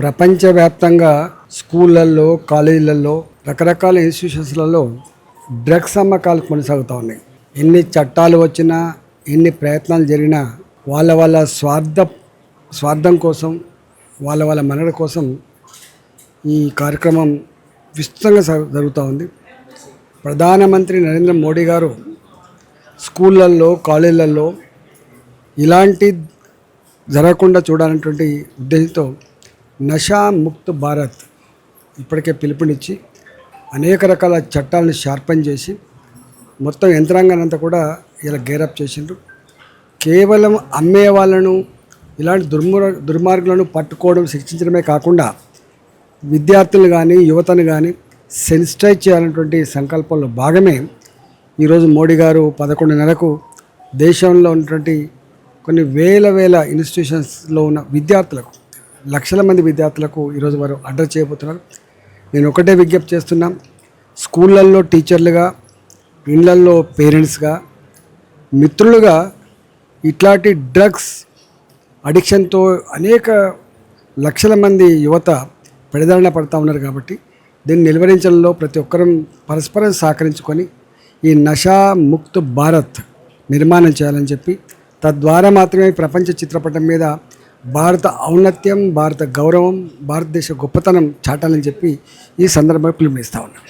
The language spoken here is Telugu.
ప్రపంచవ్యాప్తంగా స్కూళ్ళల్లో, కాలేజీలలో, రకరకాల ఇన్స్టిట్యూషన్స్లలో డ్రగ్స్ అమ్మకాలు కొనసాగుతూ ఉన్నాయి. ఎన్ని చట్టాలు వచ్చినా, ఎన్ని ప్రయత్నాలు జరిగినా వాళ్ళ స్వార్థం కోసం, వాళ్ళ మనుగడ కోసం ఈ కార్యక్రమం విస్తృతంగా జరుగుతూ ఉంది. ప్రధానమంత్రి నరేంద్ర మోడీ గారు స్కూళ్ళల్లో, కాలేజీలలో ఇలాంటి జరగకుండా చూడాలనేటువంటి ఉద్దేశంతో నషా ముక్త్ భారత్ ఇప్పటికే పిలుపునిచ్చి అనేక రకాల చట్టాలను షార్పన్ చేసి మొత్తం యంత్రాంగాన్ని అంతా కూడా ఇలా గేరప్ చేసిండ్రు. కేవలం అమ్మే వాళ్ళను, ఇలాంటి దుర్మార్గులను పట్టుకోవడం, శిక్షించడమే కాకుండా విద్యార్థులు కానీ, యువతను కానీ సెన్సిటైజ్ చేయాలనేటువంటి సంకల్పంలో భాగమే ఈరోజు మోడీ గారు 11:30కు దేశంలో ఉన్నటువంటి కొన్ని వేల ఇన్స్టిట్యూషన్స్లో ఉన్న విద్యార్థులకు, లక్షల మంది విద్యార్థులకు ఈరోజు వారు అడ్రస్ చేయబోతున్నారు. నేను ఒకటే విజ్ఞప్తి చేస్తున్నా, స్కూళ్ళల్లో టీచర్లుగా, ఇళ్లల్లో పేరెంట్స్గా, మిత్రులుగా ఇట్లాంటి డ్రగ్స్ అడిక్షన్తో అనేక లక్షల మంది యువత పెడదారిన పడుతూ ఉన్నారు. కాబట్టి దీన్ని నిలువరించడంలో ప్రతి ఒక్కరూ పరస్పరం సహకరించుకొని ఈ నషా ముక్త్ భారత్ నిర్మాణం చేయాలని చెప్పి, తద్వారా మాత్రమే ప్రపంచ చిత్రపటం మీద భారత ఔన్నత్యం, భారత గౌరవం, భారతదేశ గొప్పతనం చాటాలని చెప్పి ఈ సందర్భంగా పిలుపునిస్తా ఉన్నాను.